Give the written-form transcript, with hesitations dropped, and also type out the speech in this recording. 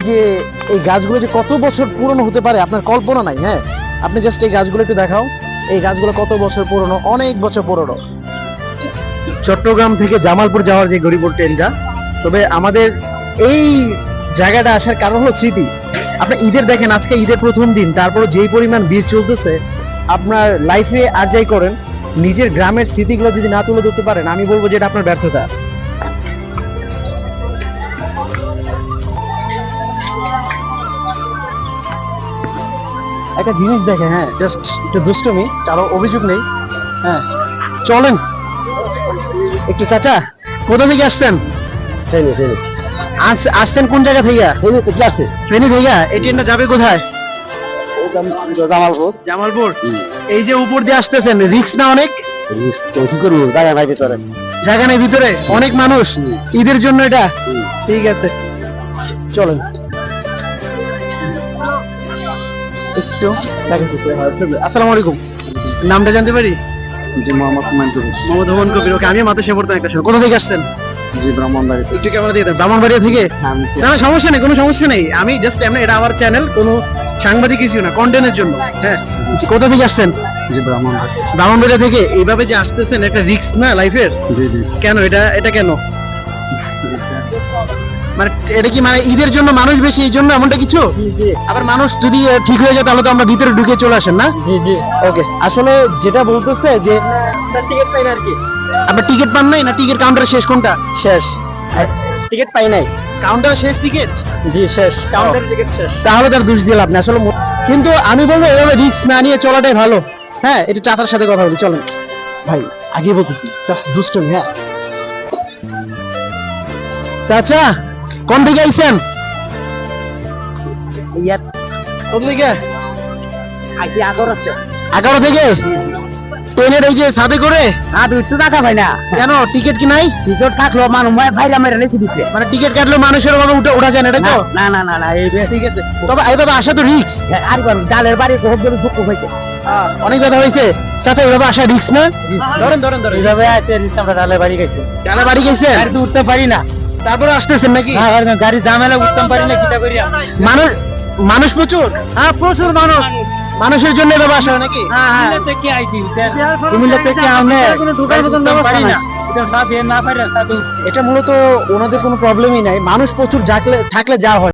যে এই গাছগুলো যে কত বছর পুরনো হতে পারে আপনার কল্পনা নাই। হ্যাঁ, আপনি জাস্ট এই গাছগুলো একটু দেখাও, এই গাছগুলো কত বছর পুরনো, অনেক বছর পুরনো। চট্টগ্রাম থেকে জামালপুর যাওয়ার যে গরিবপুর ট্রেনটা, তবে আমাদের এই জায়গাটা আসার কারণ হলো স্মৃতি। আপনার ঈদের দেখেন, আজকে ঈদের প্রথম দিন, তারপর যেই পরিমাণ ভিড় চলতেছে, আপনার লাইফে আর যাই করেন, নিজের গ্রামের স্মৃতিগুলো যদি না তুলে ধরতে পারেন, আমি বলবো যে এটা আপনার ব্যর্থতা। একটা জিনিস দেখে, হ্যাঁ, জাস্ট একটু দুষ্টমি, কারো অভিযোগ নেই। হ্যাঁ, চলেন একটু। চাচা, কোথা থেকে আসছেন? ফেনি ফেনি আসছেন কোন জায়গা থেকে? ফেনি তো ক্লাসে ফেনী থেকে। এই ট্রেনটা যাবে কোথায়? জামালপুর জামালপুর। এই যে উপর দিয়ে আসতেছেন, রিস্ক না অনেক? তো কি করবো, জায়গা নাই ভিতরে। জায়গা নেই ভিতরে, অনেক মানুষ ঈদের জন্য এটা। ঠিক আছে, চলেন একটু দেখাইতেছে। আসসালামু আলাইকুম, নামটা জানতে পারি? জি, মোহাম্মদ হুমায়ুন কবির। মোহাম্মদ হুমায়ুন কবির। ওকে, আমি মাথা পড়তাম একটা সময়। কোথা থেকে আসছেন? জি, ব্রাহ্মণবাড়ি। একটু ক্যামেরা দিয়ে দেন। ব্রাহ্মণবাড়িয়া থেকে? না না, সমস্যা নেই, কোনো সমস্যা নেই। আমি জাস্ট এমনি, এটা আমার চ্যানেল, কোনো সাংবাদিক কিছু না, কন্টেন্টের জন্য। হ্যাঁ, কোথা থেকে আসছেন? জি, ব্রাহ্মণবাড়ি। ব্রাহ্মণবাড়িয়া থেকে। এইভাবে যে আসতেছেন, একটা রিস্ক না লাইফের? জি জি। কেন এটা কেন? মানে এটা কি মানে ঈদের জন্য মানুষ বেশি, এই জন্য এমনটা কিছু? আবার মানুষ যদি ঠিক হয়ে যায়, তাহলে তো আমরা ভিতরে ঢুকে চলে আসেন না? জি জি। ওকে, আসলে যেটা বলতেছে যে টিকিট পাই না আর কি। আপনার টিকিট পান নাই, না টিকিট কাউন্টার শেষ? কোনটা শেষ? টিকিট পাই নাই। কাউন্টার শেষ টিকিট? জি শেষ, কাউন্টার টিকিট শেষ। তাহলে তার দোষ দিলাম না আসলে। কিন্তু আমি বলবো এভাবে রিস্ক না নিয়ে চলাটাই ভালো। হ্যাঁ, একটু চাচার সাথে কথা বলি, চলেন ভাই। আগে বলতেছি, জাস্ট দুষ্টমি। হ্যাঁ চাচা, কোন থেকে আইছেন? কোন থেকে? আইসি 11 থেকে। ট্রেনের এই যে সাথে করে আর উঠতে টাকা পাই না। কেন, টিকিট কি নাই? টিকিট থাকলো মানুষ ভাইরা মেরে লেছি দিতে। মানে টিকিট কাটলে মানুষের ভাবে উঠা যায় না, এটা তো? না না না না, এই ঠিক আছে, তবে এইভাবে আসা তো রিস্ক। আর ডালের বাড়ি খুব জোরে দুঃখ হয়েছে। অনেক কথা হয়েছে। চাচা, এইভাবে আসা রিস্ক না? ধরেন ধরেন ধরেন, এইভাবে আমরা ডালের বাড়ি গেছি। ডালে বাড়ি গেছে, গাড়ি তো উঠতে পারি না। তারপরে আসতেছেন নাকি? গাড়ি ঝামেলা উঠতে পারি না, কিটা করি। মানুষ মানুষ প্রচুর। হ্যাঁ, প্রচুর মানুষ। মানুষের জন্য এভাবে আসা হয় নাকি? কুমিল্লা থেকে আইছি। কুমিল্লা থেকে আমরা ঢোকার মতন পারি না। সাথে না পারি, সাথে এটা মূলত ওনাদের কোনো প্রবলেমই নাই, মানুষ প্রচুর থাকলে যা হয়।